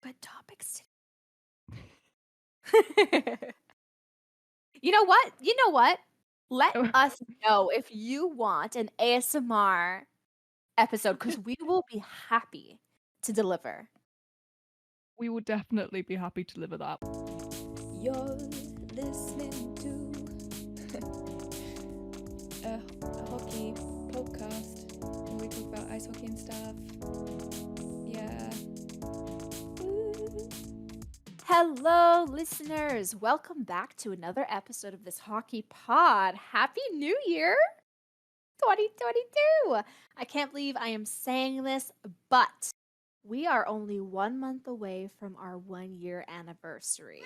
Good topics today. You know what? Let us know if you want an ASMR episode because we will be happy to deliver. We will definitely be happy to deliver that. You're listening to a hockey podcast where we talk about ice hockey and stuff. Yeah. Woo. Hello, listeners. Welcome back to another episode of this hockey pod. Happy New Year 2022. I can't believe I am saying this, but we are only 1 month away from our 1-year anniversary.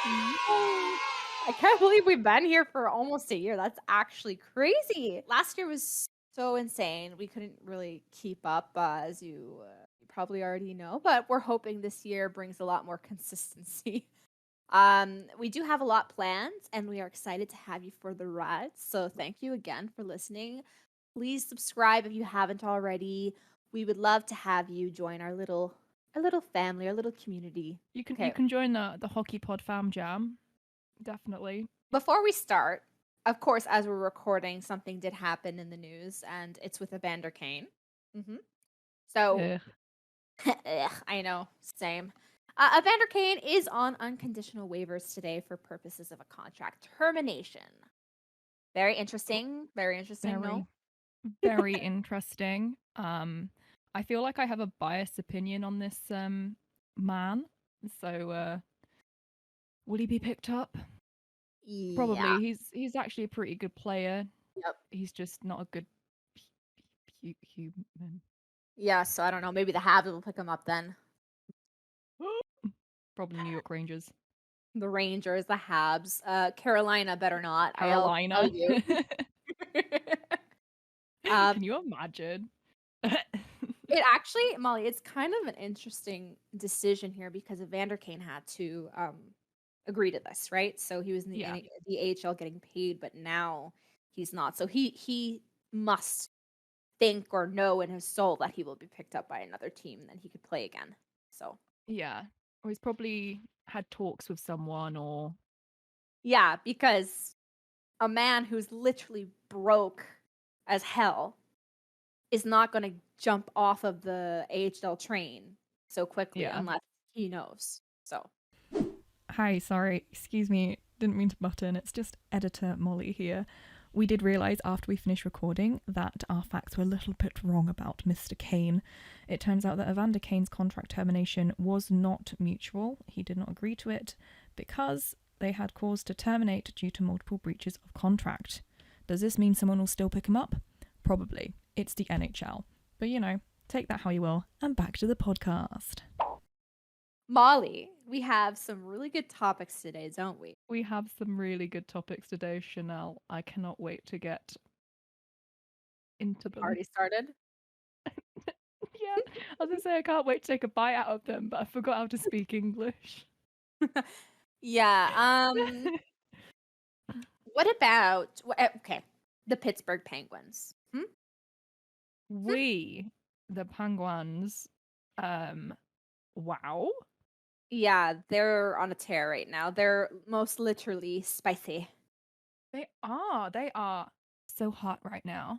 I can't believe we've been here for almost a year. That's actually crazy. Last year was so insane. We couldn't really keep up, as you probably already know, but we're hoping this year brings a lot more consistency. We do have a lot planned, and we are excited to have you for the ride. So thank you again for listening. Please subscribe if you haven't already. We would love to have you join our little family, our little community. You can join the Hockey Pod Fam Jam. Definitely. Before we start, of course, as we're recording, something did happen in the news, and it's with Evander Kane. So, I know, same. Evander Kane is on unconditional waivers today for purposes of a contract termination. Very interesting. Very interesting. No, very interesting. I feel like I have a biased opinion on this man. So, will he be picked up? yeah. Probably. He's actually a pretty good player. Yep. He's just not a good human. Yeah, so I don't know. Maybe the Habs will pick him up then. Probably New York Rangers. The Rangers, the Habs, Carolina better not. Carolina. I'll tell you. Can you imagine? It actually, Molly, it's kind of an interesting decision here because Evander Kane had to agree to this, right? So he was in the AHL getting paid, but now he's not. So he must think or know in his soul that he will be picked up by another team and then he could play again. So yeah, or he's probably had talks with someone, or yeah, because a man who's literally broke as hell is not going to jump off of the AHL train so quickly unless he knows. So, hi, sorry, excuse me, didn't mean to butt in. It's just editor Molly here. We did realise after we finished recording that our facts were a little bit wrong about Mr. Kane. It turns out that Evander Kane's contract termination was not mutual. He did not agree to it because they had cause to terminate due to multiple breaches of contract. Does this mean someone will still pick him up? Probably. It's the NHL. But you know, take that how you will. And back to the podcast. Molly, we have some really good topics today, don't we? We have some really good topics today, Channelle. I cannot wait to get into them. Already started? Yeah, I was going to say I can't wait to take a bite out of them, but I forgot how to speak English. Yeah, what about, the Pittsburgh Penguins? We, the Penguins, wow. Yeah, they're on a tear right now. They're most literally spicy. They are so hot right now.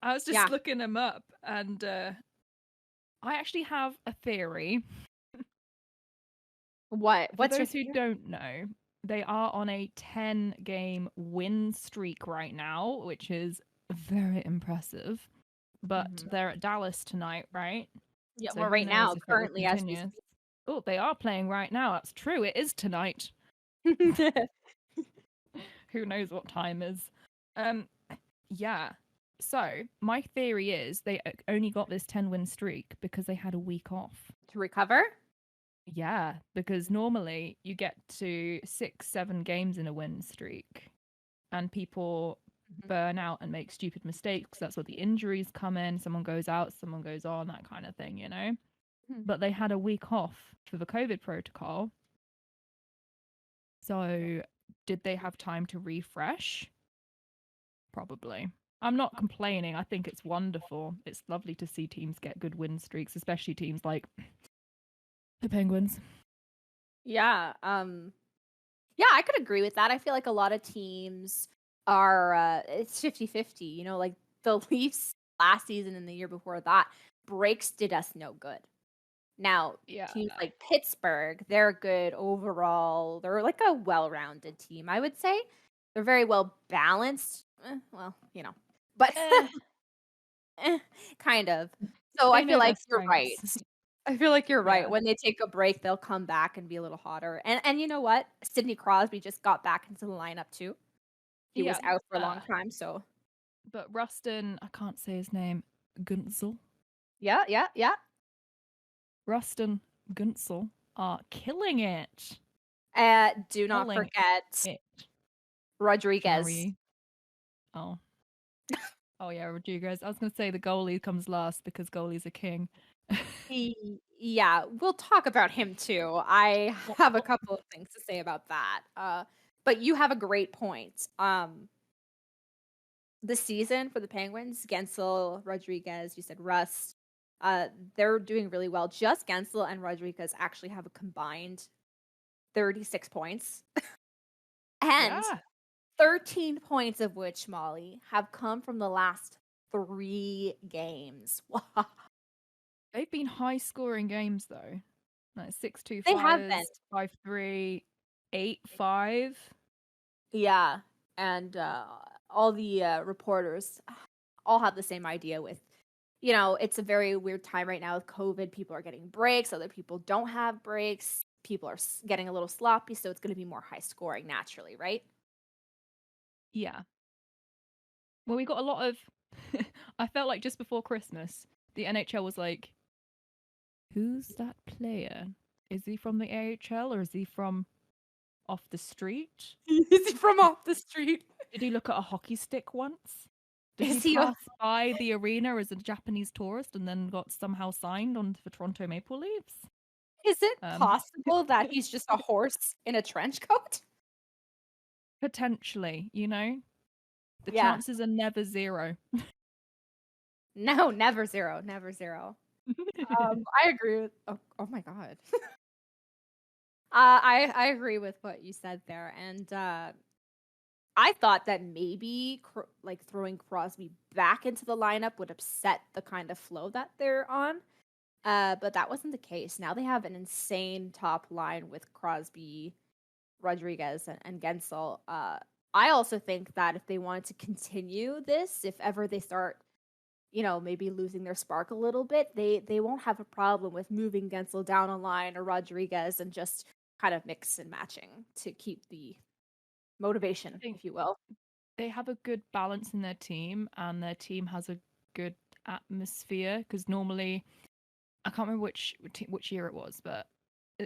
I was just looking them up, and I actually have a theory. What? For those who don't know, they are on a 10-game win streak right now, which is very impressive. But they're at Dallas tonight, right? Yeah, so well, right now, currently, as we speak. Oh, they are playing right now. That's true. It is tonight. Who knows what time is? Yeah. So my theory is they only got this 10-win streak because they had a week off to recover. Yeah, because normally you get to 6-7 games in a win streak, and people burn out and make stupid mistakes. That's where the injuries come in. Someone goes out, someone goes on, that kind of thing, you know? But they had a week off for the COVID protocol. So did they have time to refresh? Probably. I'm not complaining. I think it's wonderful. It's lovely to see teams get good win streaks, especially teams like the Penguins. Yeah. Yeah, I could agree with that. I feel like a lot of teams are it's 50-50, you know, like the Leafs last season and the year before that, breaks did us no good. Now, Yeah. teams like Pittsburgh, they're good overall. They're like a well-rounded team, I would say. They're very well balanced. Well, you know, but Eh, kind of. So I they feel know their like you're right. strengths. I feel like you're right. Yeah. When they take a break, they'll come back and be a little hotter. And you know what? Sidney Crosby just got back into the lineup too. He was Yeah. out for a long time, so But Rustin, I can't say his name, Guntzel. yeah. Rustin Guntzel are killing it. Do not Killing forget it. Rodriguez. Sorry. Oh. Oh yeah, Rodriguez. I was gonna say the goalie comes last because goalie's a king. Yeah, we'll talk about him too. I have a couple of things to say about that. But you have a great point. The season for the Penguins, Gensel, Rodriguez, you said Rust, they're doing really well. Just Gensel and Rodriguez actually have a combined 36 points. And Yeah. 13 points of which, Molly, have come from the last 3 games. They've been high scoring games though. Like 6-2 They have been. Flyers, 5-3, 8-5. Yeah. And all the reporters all have the same idea with, you know, it's a very weird time right now with COVID. People are getting breaks, other people don't have breaks. People are getting a little sloppy, so it's going to be more high scoring naturally, right? Yeah. Well, we got a lot of. I felt like just before Christmas, the NHL was like, who's that player? Is he from the AHL or is he from off the street? Is he from off the street? Did he look at a hockey stick once? Did Is he he? pass by the arena as a Japanese tourist and then got somehow signed on for Toronto Maple Leafs? Is it Um, possible that he's just a horse in a trench coat? Potentially, you know? The Yeah. chances are never zero. No, never zero. Never zero. I agree with. Oh my god. I agree with what you said there, and I thought that maybe like throwing Crosby back into the lineup would upset the kind of flow that they're on. But that wasn't the case. Now they have an insane top line with Crosby, Rodriguez, and Gensel. I also think that if they wanted to continue this, if ever they start, you know, maybe losing their spark a little bit, they won't have a problem with moving Gensel down a line or Rodriguez and just kind of mix and matching to keep the motivation, think if you will. they have a good balance in their team, and their team has a good atmosphere. Because normally, I can't remember which year it was, but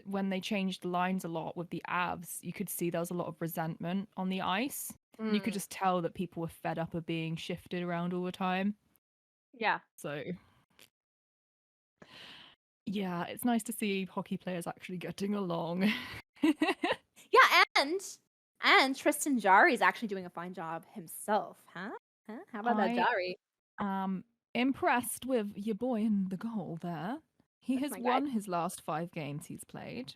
when they changed the lines a lot with the Avs, you could see there was a lot of resentment on the ice. And you could just tell that people were fed up of being shifted around all the time. Yeah. So, yeah, it's nice to see hockey players actually getting along. Yeah, and Tristan Jarry is actually doing a fine job himself, huh? How about that, I Jarry? impressed with your boy in the goal there. He That's has my guy. won his last 5 games he's played.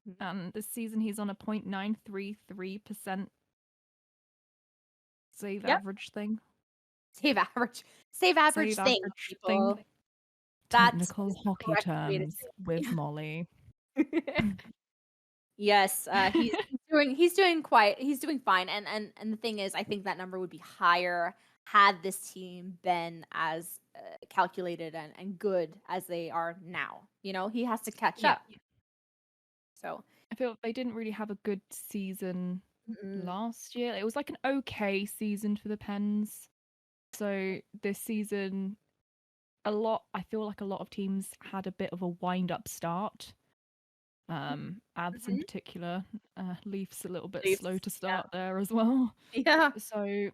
Mhm. And this season he's on a 0.933% save Yep. average thing. Save average Save thing, average people. thing. That's Technical the hockey correct way to terms say with Molly. it. Yes, he's doing fine. And the thing is, I think that number would be higher had this team been as calculated and good as they are now. You know, he has to catch Yeah. up. So I feel they didn't really have a good season mm-mm. last year. It was like an okay season for the Pens. So this season, I feel like a lot of teams had a bit of a wind-up start. Avs in Mhm. particular, Leafs a little bit Leafs, slow to start there as well. yeah. So,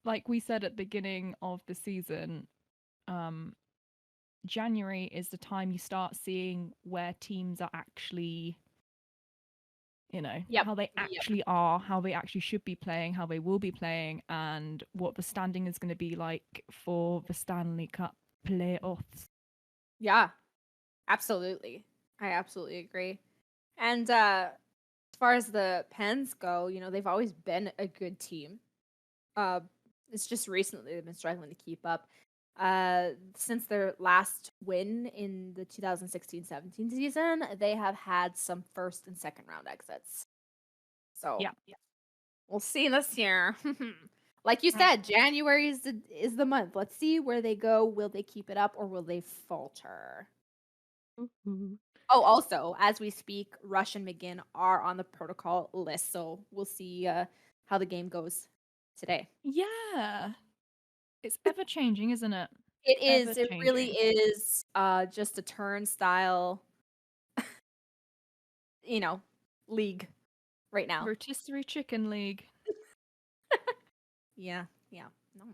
like we said at the beginning of the season, January is the time you start seeing where teams are actually You know, Yep. how they Yep. actually are, how they actually should be playing, how they will be playing, and what the standing is going to be like for the Stanley Cup playoffs. Yeah, absolutely. I absolutely agree. And as far as the Pens go, you know, they've always been a good team. It's just recently they've been struggling to keep up. Since their last win in the 2016-17 season, they have had some first and second round exits. So Yeah. we'll see this year. Like you said, January is the month. Let's see where they go. Will they keep it up or will they falter? Oh, also, as we speak, Rush and McGinn are on the protocol list, so we'll see how the game goes today. Yeah. It's ever changing, isn't it? It is. It Ever-changing. really is just a turnstile, you know, league right now. Rotisserie Chicken League. Yeah. No.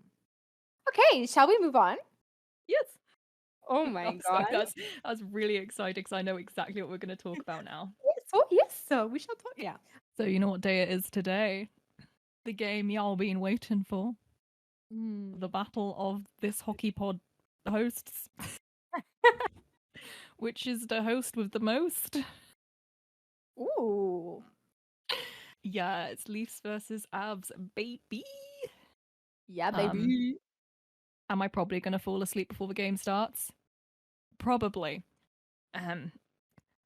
Okay, shall we move on? Yes. Oh my god. I was really excited because I know exactly what we're going to talk about now. Yes, so we shall talk. Yeah. So you know what day it is today? The game y'all been waiting for. The battle of this hockey pod hosts. Which is the host with the most? Ooh. Yeah, it's Leafs versus Avs, baby. Yeah, baby. Am I probably going to fall asleep before the game starts? Probably.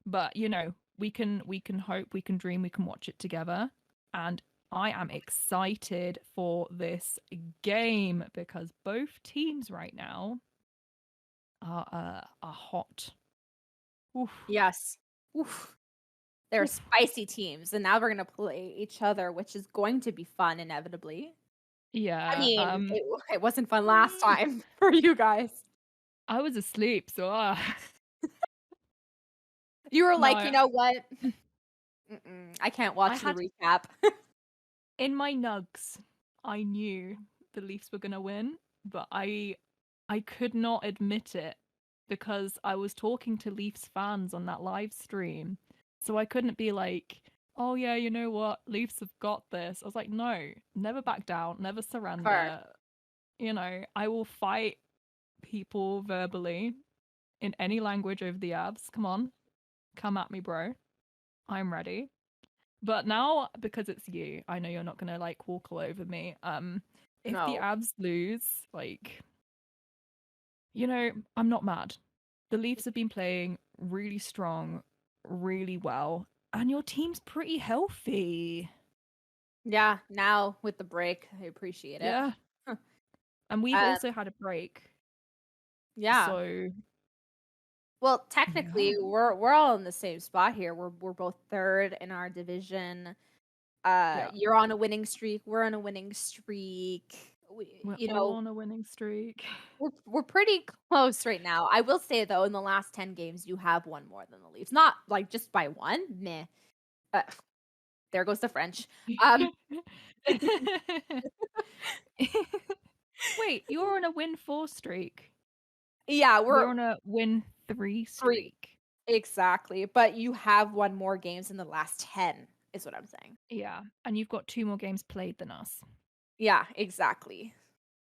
But you know, we can hope, we can dream, we can watch it together. And I am excited for this game because both teams right now are hot. Oof. Yes. Oof. They're spicy teams, and now we're gonna play each other, which is going to be fun inevitably. Yeah. I mean, it wasn't fun last time for you guys. I was asleep, so You were like, No, you know what? I can't watch the had- recap. in my nugs, I knew the Leafs were gonna win, but I could not admit it because I was talking to Leafs fans on that live stream. So I couldn't be like, oh yeah, you know what? Leafs have got this. I was like, no, never back down, never surrender. Fair. You know, I will fight people verbally in any language over the abs. Come on. Come at me, bro. I'm ready. But now, because it's you, I know you're not gonna like walk all over me. If the No. Avs lose, like, you know, I'm not mad. The Leafs have been playing really strong, really well, and your team's pretty healthy. Yeah, now with the break, I appreciate it. Yeah. And we've also had a break. Yeah. So Well, technically, we're all in the same spot here. We're both third in our division. You're on a winning streak. We're on a winning streak. we're all on a winning streak. We're pretty close right now. I will say though, in the last 10 games, you have won more than the Leafs. Not like just by one. Meh. There goes the French. Wait, you're on a win 4 streak. Yeah, We're on a win 3 streak. Exactly, but you have won more games in the last 10, is what I'm saying. Yeah, and you've got 2 more games played than us. Yeah, exactly.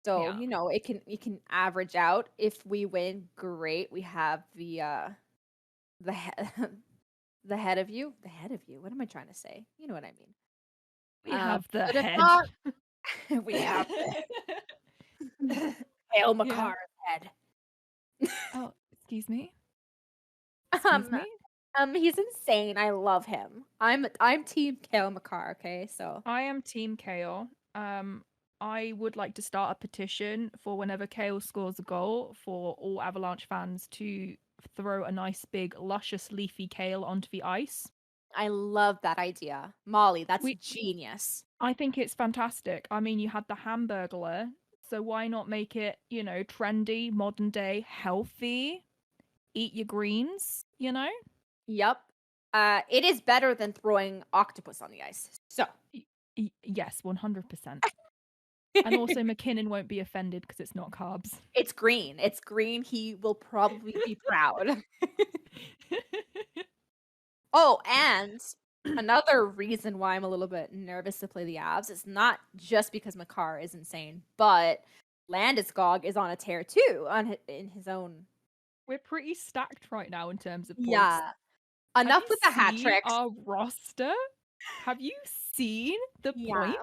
So, Yeah. you know, it can average out. If we win, great. We have the the head of you. The head of you. What am I trying to say? You know what I mean. We have the but if head. not, we have Hale McCarr's head. Oh, excuse me? Excuse me? He's insane. I love him. I'm team Cale McCarr, okay? So I am team Kale. I would like to start a petition for whenever Kale scores a goal for all Avalanche fans to throw a nice big luscious leafy kale onto the ice. I love that idea. Molly, that's genius. I think it's fantastic. I mean, you had the Hamburglar, so why not make it, you know, trendy, modern day, healthy? Eat your greens, you know? Yep. It is better than throwing octopus on the ice. So yes, 100%. And also McKinnon won't be offended because it's not carbs. It's green. It's green. He will probably be proud. Oh, and Another reason why I'm a little bit nervous to play the Avs is not just because Makar is insane, but Landeskog is on a tear too in his own. We're pretty stacked right now in terms of points. Yeah. Have Enough you with the hat seen tricks. our roster? Have you seen the Yeah.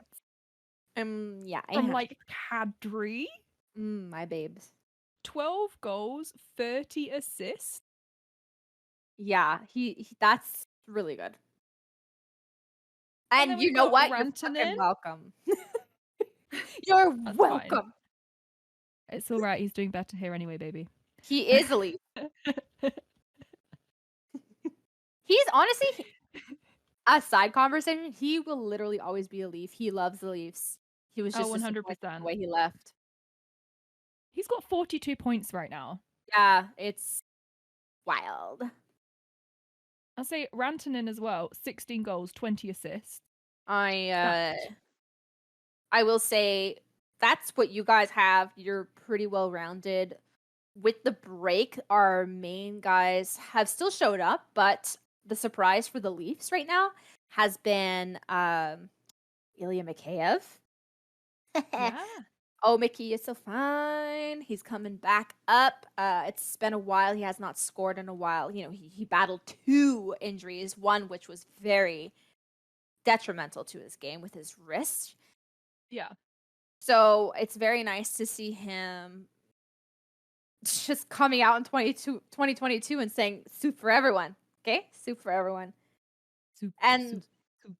points Yeah, I from have. like Kadri? My babes. 12 goals, 30 assists. Yeah, he that's really good. And then And we've you know got what? You're Rantanen. fucking welcome. You're That's welcome. fine. It's all right. He's doing better here anyway, baby. He is a Leaf. He's honestly a side conversation. He will literally always be a Leaf. He loves the Leafs. He was just disappointed with 100%. the way he left. He's got 42 points right now. Yeah, it's wild. I'll say Rantanen as well. 16 goals, 20 assists. I will say that's what you guys have. You're pretty well rounded. With the break, our main guys have still showed up, but the surprise for the Leafs right now has been Ilya Mikheyev. Yeah. Oh, Mickey is so fine. He's coming back up. It's been a while. He has not scored in a while. You know, he battled 2 injuries, one which was very detrimental to his game with his wrist. Yeah. So it's very nice to see him just coming out in 2022 and saying soup for everyone. Okay? Soup for everyone. Soup, And soup, soup.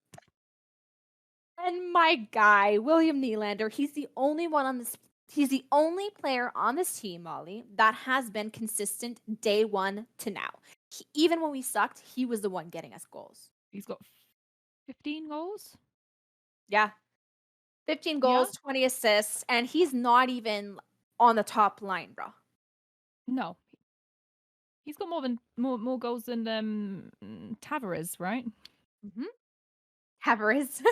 And my guy, William Nylander, he's the only player on this team, Molly, that has been consistent day one to now. Even when we sucked, he was the one getting us goals. He's got 15 goals? Yeah. 15 goals, 20 assists, and he's not even on the top line, bro. No. He's got more goals than Tavares, right? Mm-hmm. Tavares.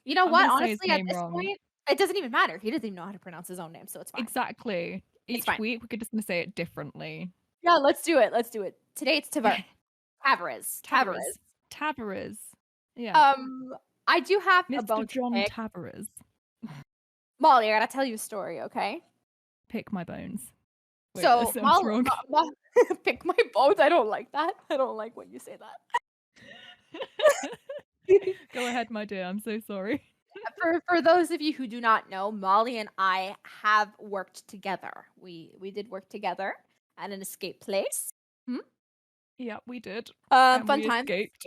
You know what? Honestly, at this point, it doesn't even matter. He doesn't even know how to pronounce his own name, so it's fine. Exactly. Each week, we're just going to say it differently. Yeah, let's do it. Today it's Tavares. Tavares. Yeah. I do have a Mr. bone John to pick. Tavares. Molly, I gotta tell you a story, okay? Pick my bones. Wait, so, Molly, pick my bones. I don't like that. I don't like when you say that. Go ahead, my dear. I'm so sorry. For those of you who do not know, Molly and I have worked together. We did work together at an escape place. Yeah, we did. Fun we time. Escaped.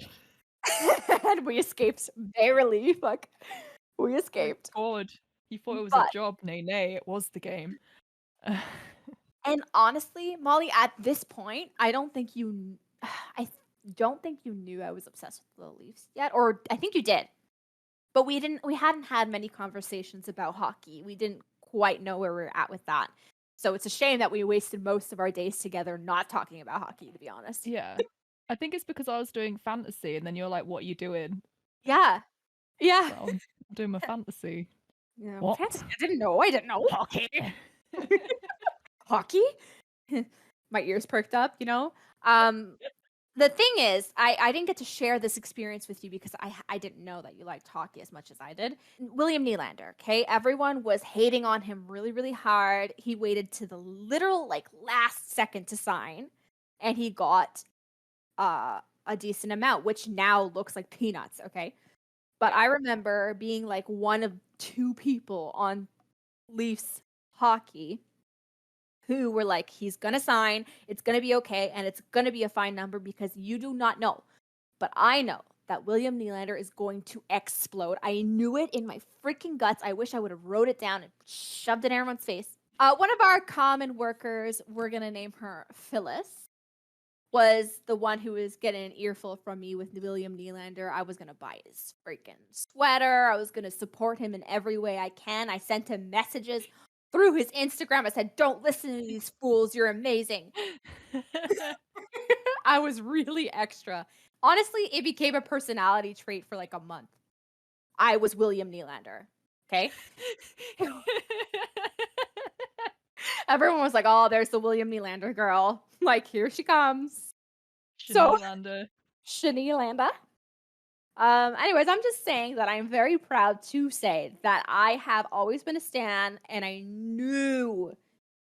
And we escaped barely. Fuck. We escaped. Oh, God. You thought it was a job. Nay, it was the game. And honestly, Molly, at this point, I don't think you knew I was obsessed with the Leafs yet, or I think you did. But we hadn't had many conversations about hockey. We didn't quite know where we were at with that. So it's a shame that we wasted most of our days together not talking about hockey, to be honest. Yeah. I think it's because I was doing fantasy and then you're like, what are you doing? Yeah. Yeah. Well, I'm doing my fantasy. Yeah. What? Fantasy? I didn't know. Hockey. Hockey? My ears perked up, you know? The thing is, I didn't get to share this experience with you because I didn't know that you liked hockey as much as I did. William Nylander, okay? Everyone was hating on him really, really hard. He waited to the literal, last second to sign, and he got a decent amount, which now looks like peanuts, okay? But I remember being one of 2 people on Leafs hockey who were like, he's going to sign, it's going to be okay, and it's going to be a fine number because you do not know. But I know that William Nylander is going to explode. I knew it in my freaking guts. I wish I would have wrote it down and shoved it in everyone's face. One of our common workers, we're going to name her Phyllis, was the one who was getting an earful from me with William Nylander. I was going to buy his freaking sweater. I was going to support him in every way I can. I sent him messages through his Instagram. I said, don't listen to these fools. You're amazing. I was really extra. Honestly, it became a personality trait for a month. I was William Nylander. Okay? Everyone was like, oh, there's the William Nylander girl. Here she comes. Nylander. Nylander. Anyways, I'm just saying that I'm very proud to say that I have always been a stan, and I knew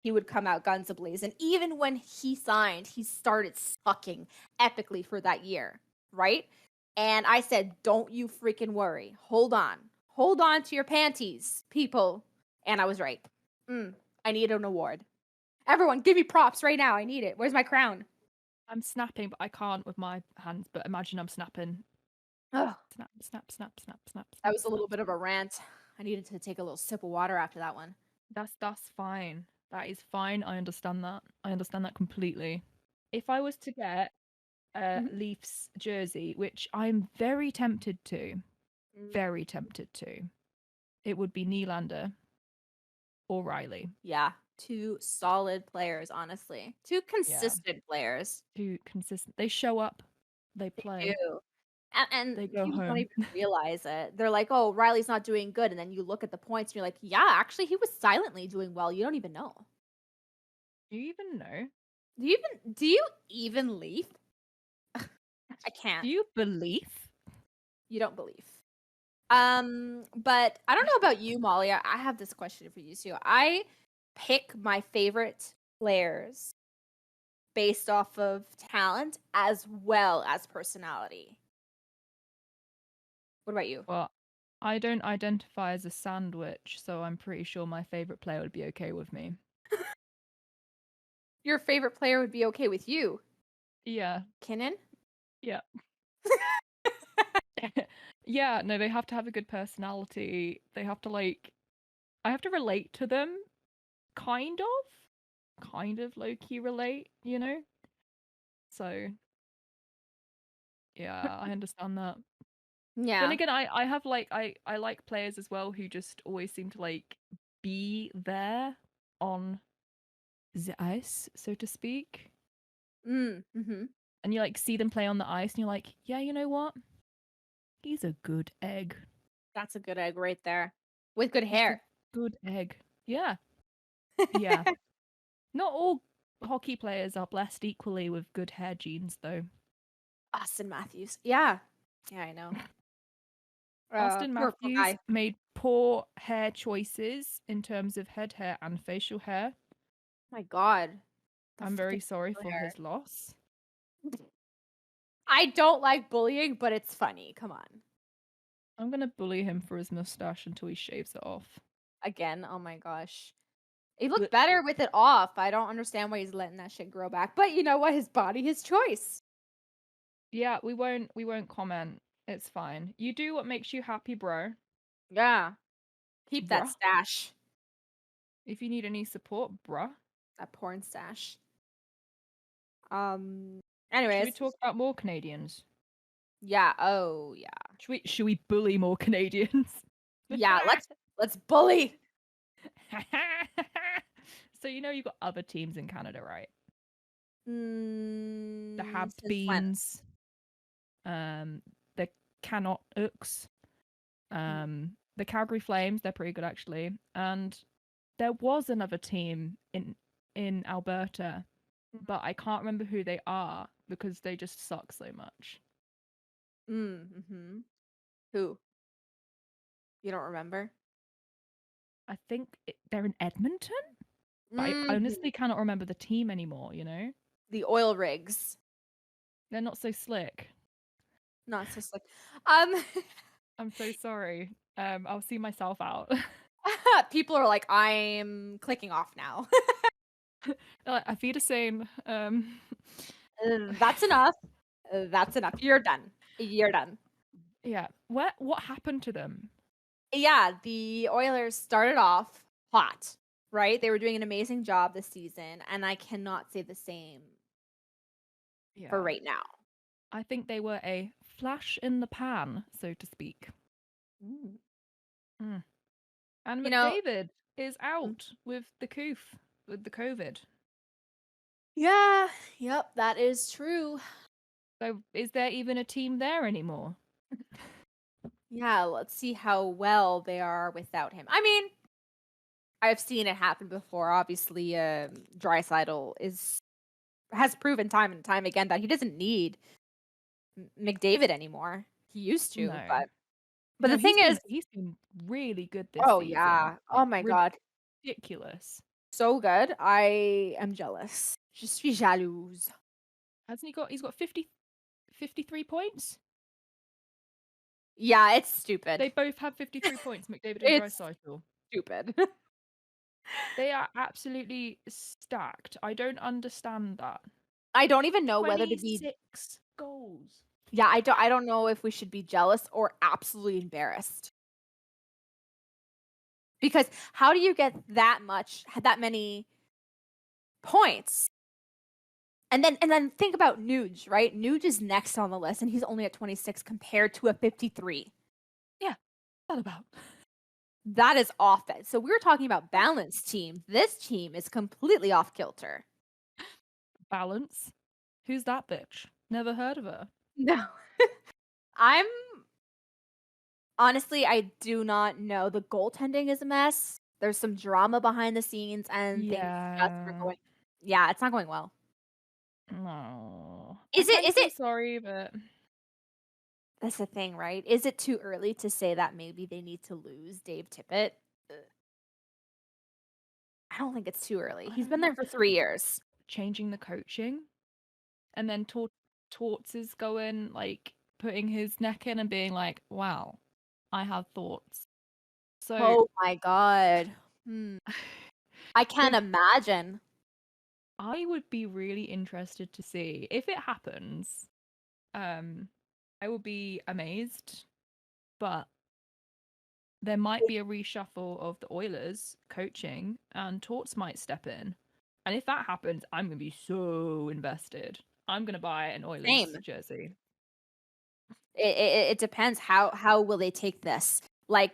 he would come out guns ablazing. Even when he signed, he started sucking epically for that year, right? And I said, don't you freaking worry. Hold on. Hold on to your panties, people. And I was right. I need an award. Everyone, give me props right now. I need it. Where's my crown? I'm snapping, but I can't with my hands. But imagine I'm snapping. Ugh, Snap, snap, snap, snap, snap. that was a snap, little bit snap. of a rant. I needed to take a little sip of water after that one. That's fine. That is fine. I understand that. I understand that completely. If I was to get a Mhm. Leafs jersey, which I'm very tempted to, it would be Nylander or Riley. Yeah, two solid players, honestly. Two consistent players. Too consistent. They show up, they They play, do. And they go people don't home. even realize it. They're like, oh, Riley's not doing good. And then you look at the points and you're like, yeah, actually, he was silently doing well. You don't even know. Do you even know? Do you even leave? I can't. Do you believe? You don't believe. But I don't know about you, Molly. I have this question for you too. I pick my favorite players based off of talent as well as personality. What about you? Well, I don't identify as a sandwich, so I'm pretty sure my favorite player would be okay with me. Your favorite player would be okay with you. Yeah. Kinnan? Yeah. Yeah, no, they have to have a good personality. They have to I have to relate to them, kind of low-key relate, you know? So, yeah, I understand that. Yeah. Then again, I have I like players as well who just always seem to be there on the ice, so to speak. Mm-hmm. And you see them play on the ice and you're like, yeah, you know what? He's a good egg. That's a good egg right there. With good Just a hair. good egg. Yeah. Yeah. Not all hockey players are blessed equally with good hair genes, though. Austin Matthews. Yeah. Yeah, I know. Austin Poor Matthews guy. made poor hair choices in terms of head hair and facial hair. My God. The I'm very freaking sorry for hair. his loss. I don't like bullying, but it's funny. Come on. I'm gonna bully him for his mustache until he shaves it off. Again, oh my gosh. He looked Blech. better with it off. I don't understand why he's letting that shit grow back. But you know what? His body, his choice. Yeah, we won't comment. It's fine. You do what makes you happy, bro. Yeah. Keep that Bruh. stash. If you need any support, bruh. That porn stash. Should Anyways. we talk about more Canadians? Yeah. Oh yeah. Should we bully more Canadians? Yeah, let's bully. So you've got other teams in Canada, right? The Habs Since when? Beans, the Canucks, the Calgary Flames. They're pretty good actually, and there was another team in Alberta, but I can't remember who they are because they just suck so much. Mm-hmm. Who? You don't remember? I think they're in Edmonton, but I Mhm. honestly cannot remember the team anymore. The oil rigs. They're not so slick. Not so slick. I'm so sorry. I'll see myself out. People are like, I'm clicking off now. Auf Wiedersehen. That's enough. That's enough. You're done. You're done. Yeah. What happened to them? Yeah, the Oilers started off hot, right? They were doing an amazing job this season, and I cannot say the same for right now. I think they were a flash in the pan, so to speak. And McDavid is out with the COVID. Yeah, yep, that is true. So is there even a team there anymore? Yeah, let's see how well they are without him. I mean, I've seen it happen before. Obviously, Draisaitl has proven time and time again that he doesn't need McDavid anymore. he used to. No. But No, the thing is, he's been really good this oh season. yeah, oh my god, Ridiculous. so good. I am jealous. Je suis jalouse. Hasn't he got? He's got 53 points. Yeah, it's stupid. They both have 53 points. McDavid and It's Draisaitl. stupid. They are absolutely stacked. I don't understand that. I don't even know whether to be 26 goals. Yeah, I don't know if we should be jealous or absolutely embarrassed. Because how do you get that many points? And then think about Nuge, right? Nuge is next on the list and he's only at 26 compared to a 53. Yeah. What's that about? That is offense. So we were talking about balanced team. This team is completely off kilter. Balance? Who's that bitch? Never heard of her. No. Honestly, I do not know. The goaltending is a mess. There's some drama behind the scenes and things it's not going well. No. Is it sorry, but that's the thing, right? Is it too early to say that maybe they need to lose Dave Tippett? I don't think it's too early. He's been there for 3 years. Changing the coaching, and then Torts is going, like, putting his neck in and being like, wow, I have thoughts. So oh my god. I can't imagine. I would be really interested to see if it happens. I will be amazed, but there might be a reshuffle of the Oilers coaching and Torts might step in. And if that happens, I'm going to be so invested. I'm going to buy an Oilers jersey. It depends how will they take this. Like,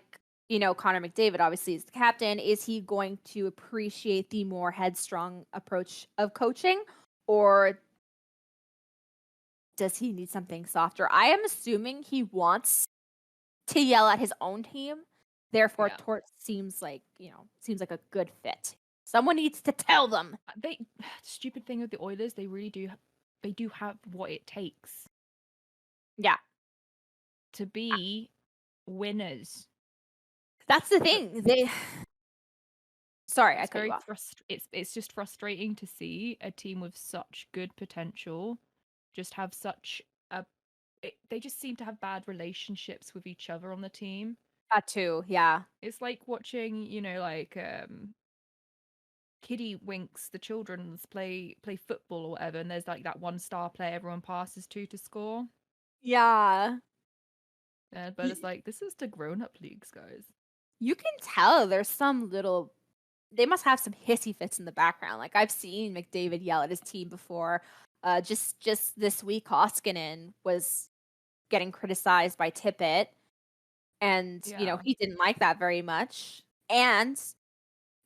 Connor McDavid obviously is the captain. Is he going to appreciate the more headstrong approach of coaching, or does he need something softer? I am assuming he wants to yell at his own team. Therefore, Torts seems like a good fit. Someone needs to tell them. Stupid thing with the Oilers, they really do. They do have what it takes. Yeah. To be winners. That's the thing. Sorry, I cut you off. It's just frustrating to see a team with such good potential just have such they just seem to have bad relationships with each other on the team. That too, yeah. It's like watching, kiddie winks the children's play football or whatever, and there's like that one star player everyone passes to score. Yeah. But it's like, this is the grown-up leagues, guys. You can tell there's some little... They must have some hissy fits in the background. Like, I've seen McDavid yell at his team before. Just this week, Koskinen was getting criticized by Tippett. And, he didn't like that very much. And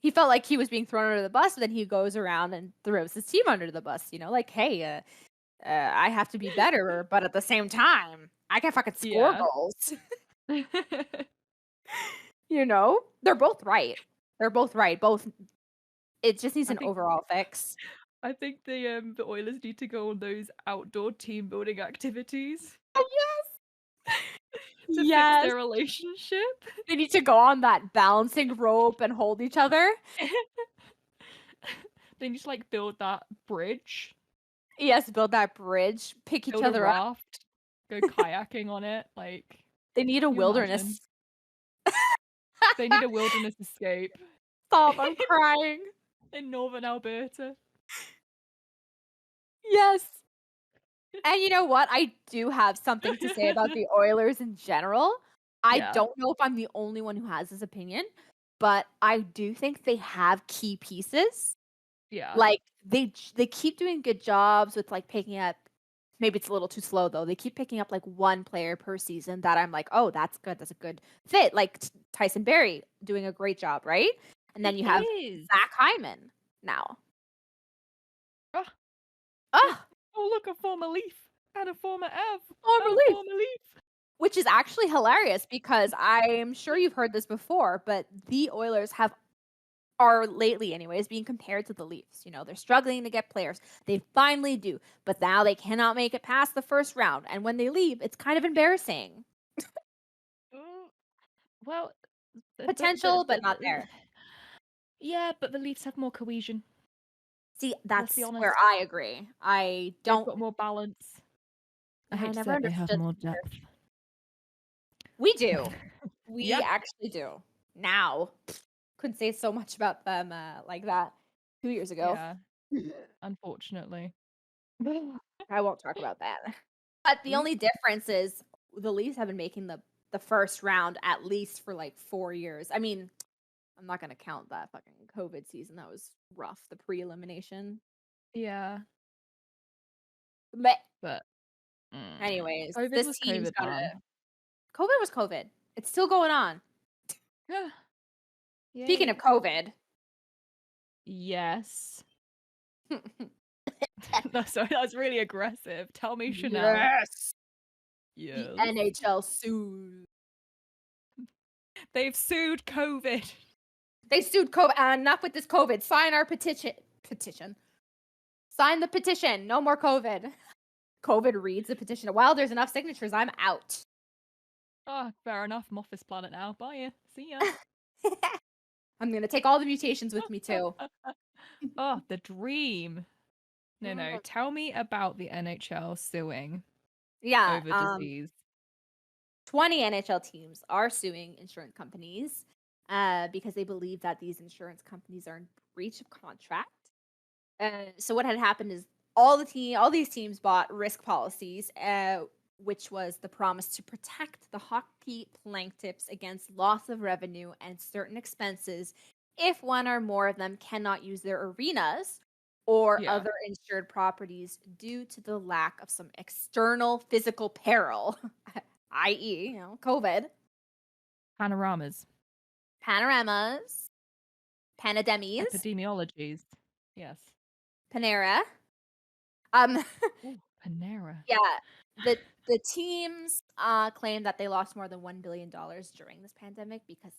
he felt like he was being thrown under the bus, but then he goes around and throws his team under the bus. Like, hey, I have to be better, but at the same time, I can fucking score goals. They're both right. It just needs an overall fix. I think the Oilers need to go on those outdoor team building activities. Oh, yes! to fix their relationship. They need to go on that balancing rope and hold each other. They need to, like, build that bridge. Yes, build that bridge. Pick each other up. Go kayaking on it. Like, they need a wilderness. They need a wilderness escape. Stop, I'm crying. In northern Alberta. Yes. And you know what? I do have something to say about the Oilers in general. I don't know if I'm the only one who has this opinion, but I do think they have key pieces. Yeah. Like, they keep doing good jobs with, like, picking up, maybe it's a little too slow though, they keep picking up like one player per season that I'm like, oh, that's good, that's a good fit. Like Tyson Barrie doing a great job, right? And then you have Zach Hyman now. Oh, look, a former Leaf and a former Ev. Former Leaf. Which is actually hilarious because I'm sure you've heard this before, but the Oilers have are lately anyways being compared to the Leafs. You know, they're struggling to get players. They finally do, but now they cannot make it past the first round. And when they leave, it's kind of embarrassing. Mm, well, Potential, but not there. yeah, but the Leafs have more cohesion. See, Let's be that's honest. where I agree. I They've don't. got more balance. I hate to never say it, they have understood more their- depth. We do. We Yeah. actually do. Now, couldn't say so much about them like that 2 years ago. Yeah, unfortunately. I won't talk about that. But the Mm. only difference is the Leafs have been making the first round at least for like 4 years. I mean, I'm not gonna count that fucking COVID season. That was rough. The pre-elimination. Yeah, But but anyways, COVID this was team's COVID, got man. to. COVID was COVID. It's still going on. Yeah. Speaking of COVID, Yes. That's really aggressive. Tell me, Channelle. yes, Yes. the NHL sued. They've sued COVID. They sued COVID. Enough with this COVID. Sign our petition. Sign the petition. No more COVID. COVID reads the petition. Well, there's enough signatures. I'm out. Oh, fair enough. I'm off this planet now. Bye. Ya. See ya. I'm gonna take all the mutations with me too. Oh, the dream. No. Tell me about the NHL suing Yeah. over disease. 20 NHL teams are suing insurance companies because they believe that these insurance companies are in breach of contract. So what had happened is all these teams bought risk policies, which was the promise to protect the hockey plaintiffs against loss of revenue and certain expenses if one or more of them cannot use their arenas or Yeah. other insured properties due to the lack of some external physical peril, i.e., COVID, Panoramas. panoramas, panademies, Epidemiologies. Yes. Panera. Ooh, Panera. Yeah, the teams claim that they lost more than $1 billion during this pandemic because,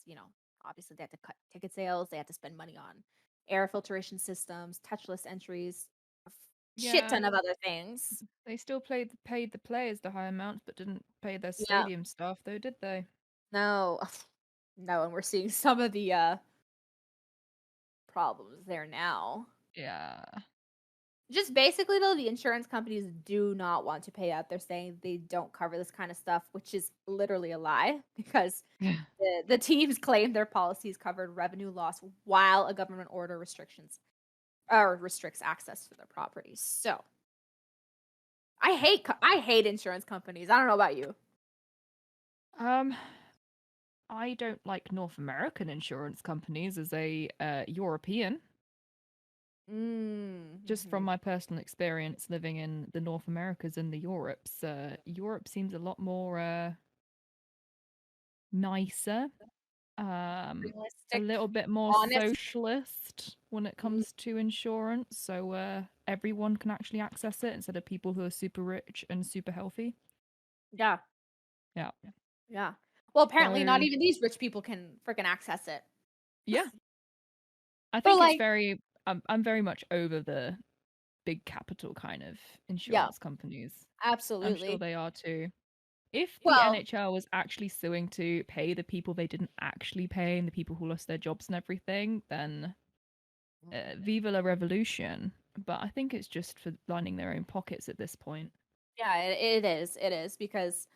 obviously they had to cut ticket sales, they had to spend money on air filtration systems, touchless entries, a shit ton of other things. They still paid the players the high amounts, but didn't pay their Yeah. stadium staff, though, did they? No, no, and we're seeing some of the problems there now. Yeah. Just basically, though, the insurance companies do not want to pay out. They're saying they don't cover this kind of stuff, which is literally a lie because the teams claim their policies covered revenue loss while a government order restricts access to their properties. So I hate insurance companies. I don't know about you. I don't like North American insurance companies as a European. Just from my personal experience living in the North Americas and the Europes, Europe seems a lot more nicer, a Realistic, little bit more honest. socialist when it comes to insurance, so everyone can actually access it instead of people who are super rich and super healthy. Yeah. Yeah. Yeah. Well, apparently not So- even these rich people can freaking access it. Yeah. I But, think like- it's very I'm very much over the big capital kind of insurance companies. Absolutely. I'm sure they are too. If the Well- NHL was actually suing to pay the people they didn't actually pay and the people who lost their jobs and everything, then viva la revolution. But I think it's just for lining their own pockets at this point. Yeah, it is. It is because,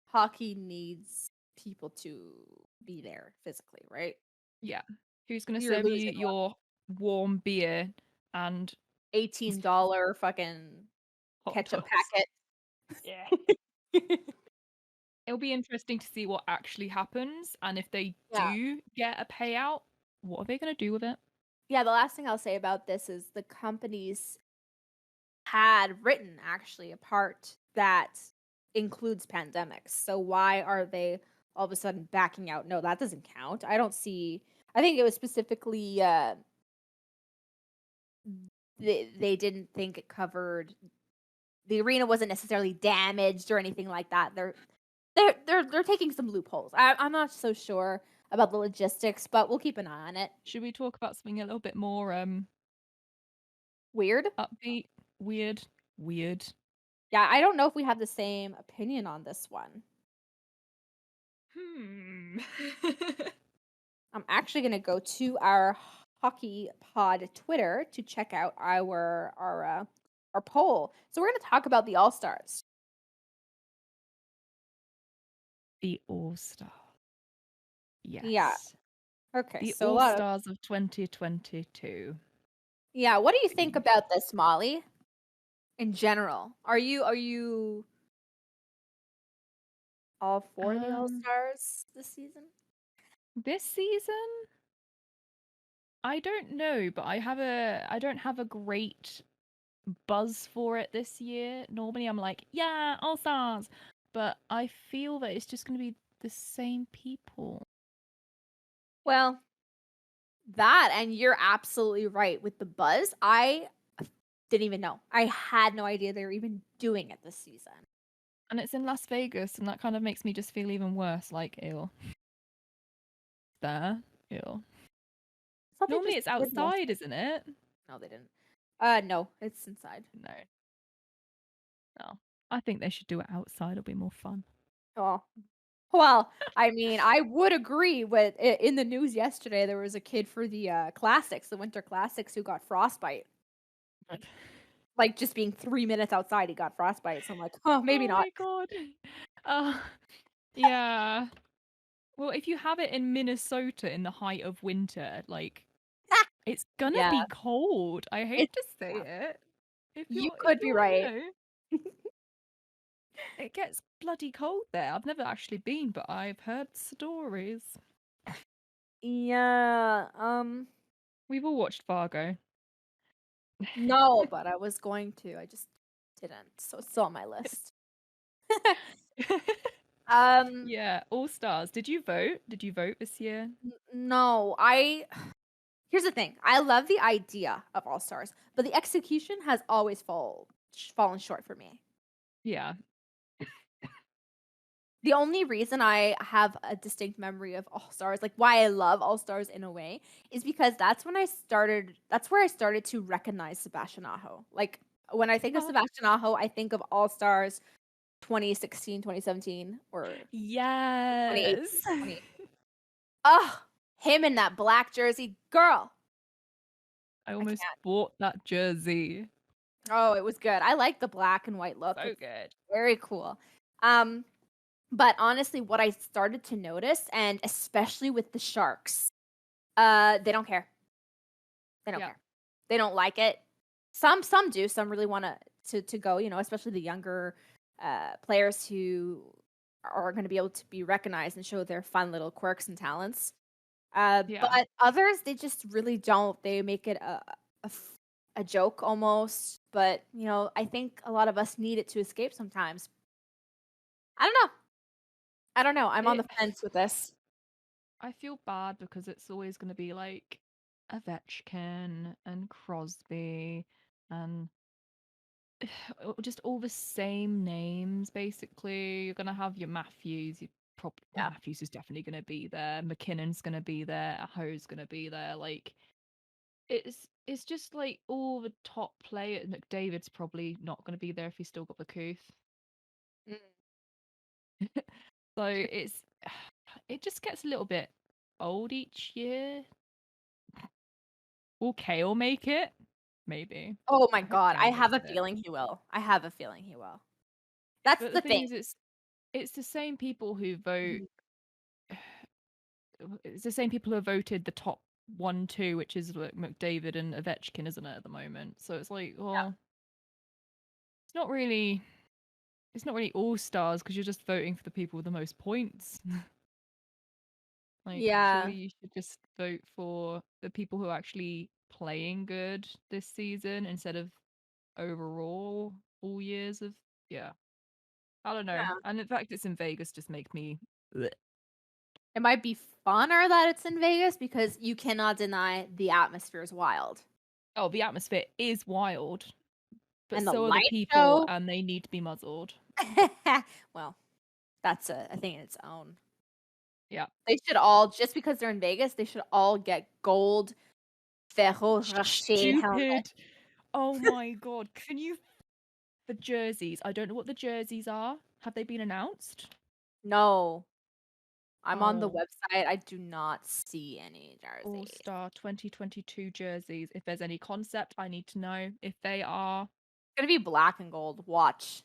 hockey needs people to be there physically, right? Yeah. Who's going to You're serve you losing your warm beer and $18 fucking hot ketchup dogs? packet. Yeah. It'll be interesting to see what actually happens, and if they do get a payout, what are they going to do with it? Yeah, the last thing I'll say about this is the companies had written actually a part that includes pandemics. So why are they all of a sudden backing out? No, that doesn't count. I think it was specifically they didn't think it covered the arena wasn't necessarily damaged or anything like that. They're taking some loopholes. I'm not so sure about the logistics, but we'll keep an eye on it. Should we talk about something a little bit more Weird? upbeat, weird? Yeah, I don't know if we have the same opinion on this one. I'm actually going to go to our Hockey Pod Twitter to check out our poll. So we're going to talk about the All-Stars. The All-Star. Yes. Yeah. Okay, The so All-Stars of 2022. Yeah, what do you think about this, Molly? In general, are you all for the All-Stars this season? This season? I don't know, but I don't have a great buzz for it this year. Normally I'm like, yeah, All-Stars. But I feel that it's just going to be the same people. Well, that, and you're absolutely right with the buzz. I didn't even know. I had no idea they were even doing it this season. And it's in Las Vegas, and that kind of makes me just feel even worse. Like, ew. There. Ew. Normally it's outside, isn't it? No, they didn't. No, it's inside. No. I think they should do it outside. It'll be more fun. Oh. Well, I mean, I would agree with in the news yesterday there was a kid for the classics, the winter classics, who got frostbite. Like just being 3 minutes outside, he got frostbite. So I'm like, oh, maybe not. Oh my god. Yeah. Well, if you have it in Minnesota in the height of winter, like it's gonna be cold. I hate to say it. You could be right. It gets bloody cold there. I've never actually been, but I've heard stories. Yeah. We've all watched Fargo. No, but I was going to. I just didn't. So it's still on my list. Yeah, All Stars. Did you vote? Did you vote this year? No, here's the thing. I love the idea of All Stars, but the execution has always fallen short for me. Yeah. The only reason I have a distinct memory of All Stars, like why I love All Stars in a way, is because that's where I started to recognize Sebastian Aho. Like when I think of Sebastian Aho, I think of All Stars 2016, 2017, or yes. 2018. Oh, him in that black jersey, girl. I almost bought that jersey. Oh, it was good. I like the black and white look. So it's good. Very cool. But honestly, what I started to notice, and especially with the Sharks, they don't care. They don't care. They don't like it. Some do. Some really want to go. You know, especially the younger players who are going to be able to be recognized and show their fun little quirks and talents. But others, they just really don't. They make it a joke almost. But you know, I think a lot of us need it to escape sometimes. I don't know. I'm on the fence with this. I feel bad because it's always going to be like Ovechkin and Crosby and just all the same names, basically. You're going to have your Matthews. Matthews is definitely going to be there. McKinnon's going to be there. Aho's going to be there. Like, it's just like all the top players. McDavid's probably not going to be there if he's still got the Couth. So it just gets a little bit old each year. Will Kale make it? Maybe. Oh my god, I have a feeling he will. That's but the thing. It's the same people who vote. It's the same people who have voted the top 1-2, which is like McDavid and Ovechkin, isn't it, at the moment? So it's like, well, it's not really all stars because you're just voting for the people with the most points. Like, surely you should just vote for the people who are actually playing good this season instead of overall all years of I don't know. Yeah. And in fact, it's in Vegas just make me. Bleh. It might be funner that it's in Vegas because you cannot deny the atmosphere is wild. Oh, the atmosphere is wild, but and so are the people, and they need to be muzzled. Well, that's a thing in its own. Yeah. They should all, just because they're in Vegas, they should all get gold Ferro Rocher helmet. Stupid. Oh my god. Can you the jerseys? I don't know what the jerseys are. Have they been announced? No. I'm on the Oh, website. I do not see any jerseys. All-Star 2022 jerseys. If there's any concept, I need to know. If they are, It's gonna be black and gold. Watch.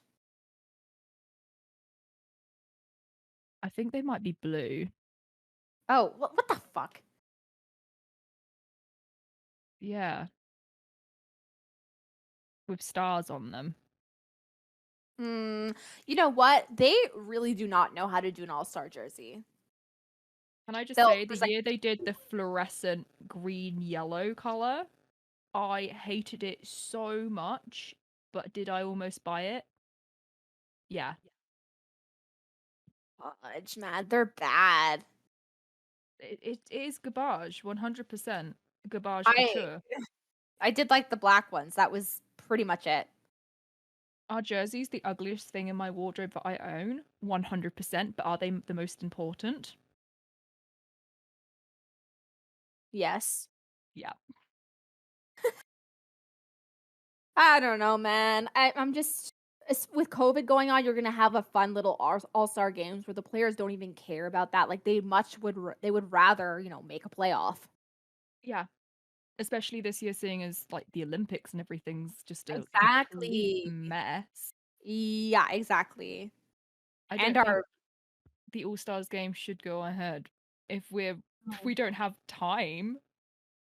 I think they might be blue. Oh, what the fuck? Yeah. With stars on them. You know what? They really do not know how to do an all-star jersey. Can I just They'll say, the there's, like, year they did the fluorescent green-yellow color, I hated it so much, but did I almost buy it? Yeah. fudge, man. They're bad. It is garbage, 100%. Garbage for I sure. I did like the black ones. That was pretty much it. Are jerseys the ugliest thing in my wardrobe that I own? 100%, but are they the most important? Yes. Yeah. I don't know, man. I'm just with COVID going on, you're gonna have a fun little all-star games where the players don't even care about that. Like they would rather make a playoff. Yeah. Especially this year, seeing as like the Olympics and everything's just a complete Exactly. mess. Yeah, exactly. I And don't think our the All-Stars game should go ahead if oh, we don't have time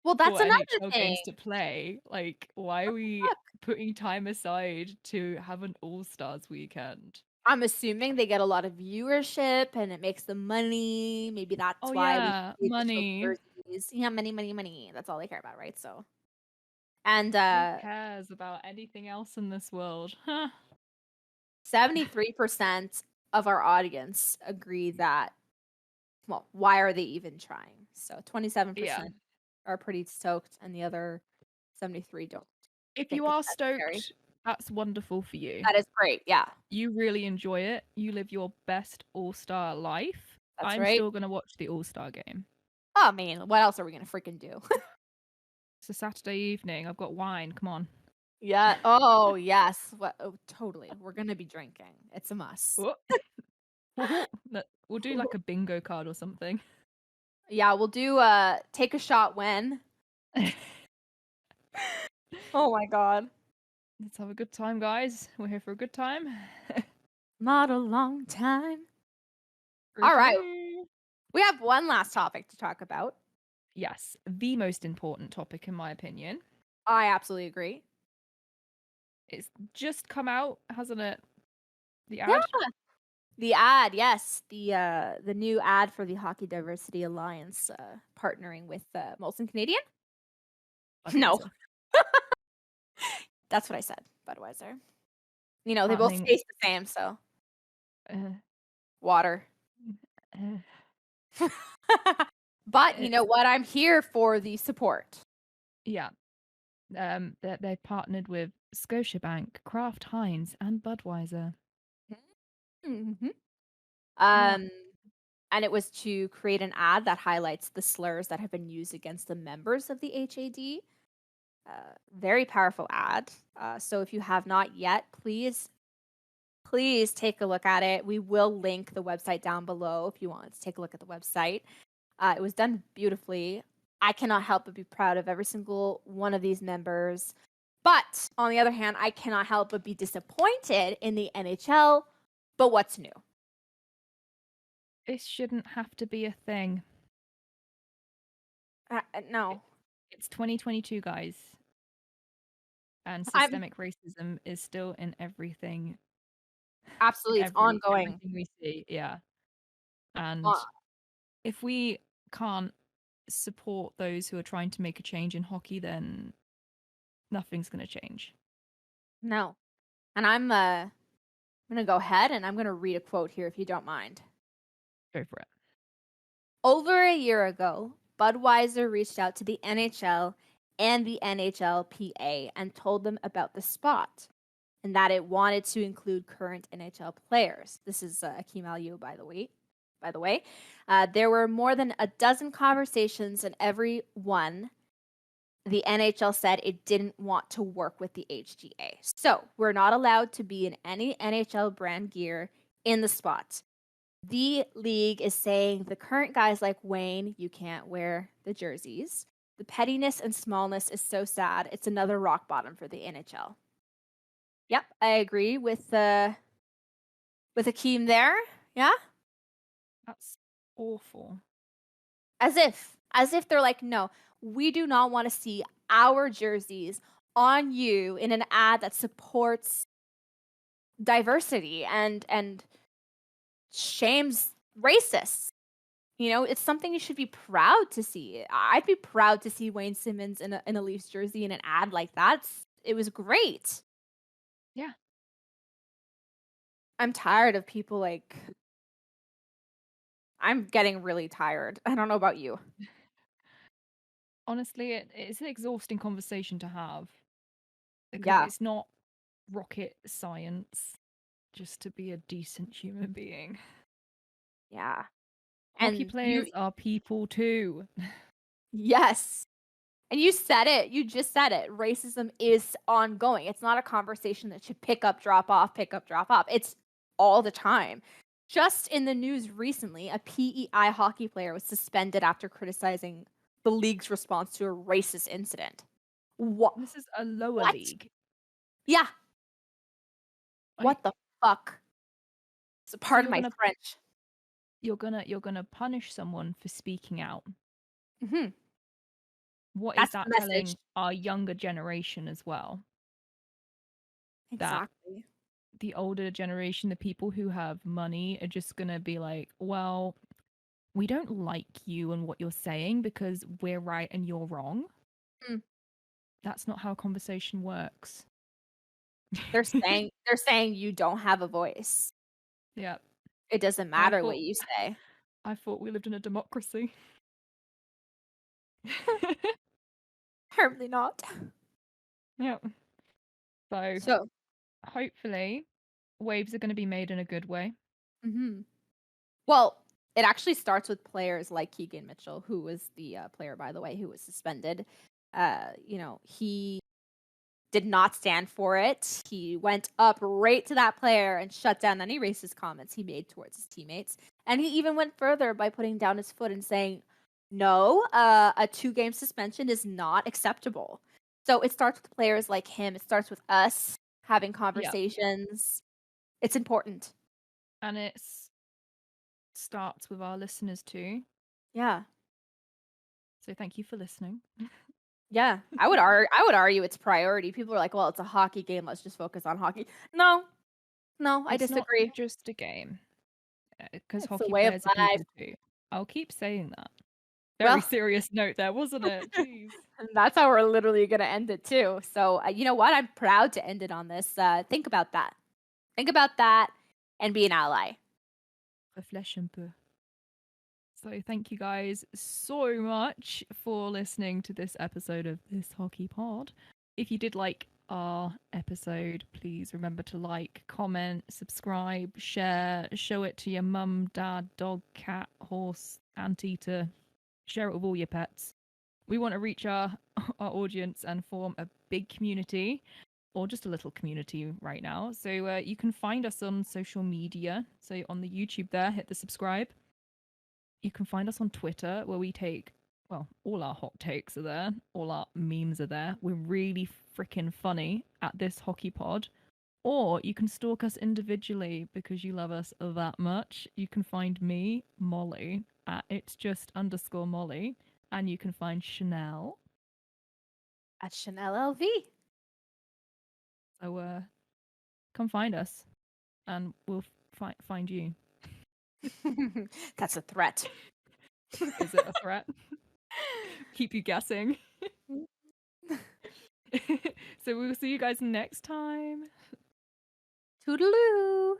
well, that's for another NHL thing. games to play. Like, why are we Fuck. putting time aside to have an All-Stars weekend? I'm assuming they get a lot of viewership and it makes them money. Maybe that's Oh why we yeah, see additional money. jerseys. Yeah, money, money, money. That's all they care about, right? So, and Who cares about anything else in this world? Huh. 73% of our audience agree that, well, why are they even trying? So Yeah. 27% are pretty stoked, and the other 73 don't If think you it's are necessary. stoked, that's wonderful for you. That is great. Yeah, You really enjoy it. You live your best All-Star life. that's I'm right. still gonna watch the All-Star game. Oh, I mean, what else are we gonna freaking do? It's a Saturday evening. I've got wine. Come on. Yeah. Oh, yes. What? Oh, totally. We're gonna be drinking. It's a must. Oh. We'll do like a bingo card or something. Yeah, we'll do take a shot when. Oh my god. Let's have a good time, guys. We're here for a good time. Not a long time. All right. We have one last topic to talk about. Yes, the most important topic in my opinion. I absolutely agree. It's just come out, hasn't it? The ad. Yeah. The ad, yes. The new ad for the Hockey Diversity Alliance partnering with Molson Canadian. No. Budweiser. That's what I said. Budweiser. You know, they both Partnering- taste the same, so water. But you know what? I'm here for the support. Yeah. They partnered with Scotiabank, Kraft Heinz, and Budweiser. Mm-hmm. Yeah. And it was to create an ad that highlights the slurs that have been used against the members of the HAD. Very powerful ad. So if you have not yet, please take a look at it. We will link the website down below if you want to take a look at the website. It was done beautifully. I cannot help but be proud of every single one of these members. But on the other hand, I cannot help but be disappointed in the NHL. But what's new? This shouldn't have to be a thing. No. It's 2022, guys. And systemic racism is still in everything. Absolutely, it's ongoing. Everything we see, yeah. And if we can't support those who are trying to make a change in hockey, then nothing's going to change. No. And I'm going to go ahead and I'm going to read a quote here if you don't mind. Go for it. Over a year ago, Budweiser reached out to the NHL and the NHLPA and told them about the spot and that it wanted to include current NHL players. This is Akeem Aliu, by the way. by the way. There were more than a dozen conversations, and every one, the NHL said it didn't want to work with the HDA. So we're not allowed to be in any NHL brand gear in the spots. The league is saying the current guys like Wayne, you can't wear the jerseys. The pettiness and smallness is so sad. It's another rock bottom for the NHL. Yep, I agree with Akeem there. Yeah, That's awful. as if they're like, no, we do not want to see our jerseys on you in an ad that supports diversity and shames racists. You know, it's something you should be proud to see. I'd be proud to see Wayne Simmons in a Leafs jersey in an ad like that. It was great. Yeah. I'm tired of people like. I'm getting really tired. I don't know about you. Honestly, it's an exhausting conversation to have because Yeah. it's not rocket science just to be a decent human being. Yeah. Hockey And players are people too. yes. And you said it. You just said it. Racism is ongoing. It's not a conversation that should pick up, drop off, pick up, drop off. It's all the time. Just in the news recently, a PEI hockey player was suspended after criticizing the league's response to a racist incident. What? This is a lower What? league. Yeah. What the fuck? So pardon my French. You're gonna punish someone for speaking out. Mm-hmm. What That's is that the telling message. our younger generation as well? Exactly. The older generation, the people who have money, are just gonna be like, well, we don't like you and what you're saying because we're right and you're wrong. Mm. That's not how conversation works. They're saying you don't have a voice. Yeah. It doesn't matter what you say. I thought we lived in a democracy. Apparently not. Yeah. So hopefully waves are going to be made in a good way. Mm-hmm. Well, it actually starts with players like Keegan Mitchell, who was the player, by the way, who was suspended. He did not stand for it. He went up right to that player and shut down any racist comments he made towards his teammates. And he even went further by putting down his foot and saying, no, a 2-game suspension is not acceptable. So it starts with players like him. It starts with us having conversations. Yeah. It's important. And it starts with our listeners too. Yeah. So thank you for listening. Yeah, I would argue it's priority. People are like, well, it's a hockey game. Let's just focus on hockey. No, I disagree. Not just a game. Because It's hockey a way of players are life. people too. I'll keep saying that. Very serious note there, wasn't it? Jeez. That's how we're literally going to end it too. So, you know what? I'm proud to end it on this. Think about that. Think about that and be an ally. Réfléchis un peu. So thank you guys so much for listening to this episode of This Hockey Pod. If you did like our episode, please remember to like, comment, subscribe, share, show it to your mum, dad, dog, cat, horse, anteater. Share it with all your pets. We want to reach our audience and form a big community, or just a little community right now. So you can find us on social media. So on the YouTube there, hit the subscribe. You can find us on Twitter, where we take, well, all our hot takes are there. All our memes are there. We're really freaking funny at This Hockey Pod. Or you can stalk us individually because you love us that much. You can find me, Molly, at itsjust_Molly. And you can find Channelle at Channelle LV. So come find us and we'll find you. That's a threat. Is it a threat? Keep you guessing. So we'll see you guys next time. Toodaloo.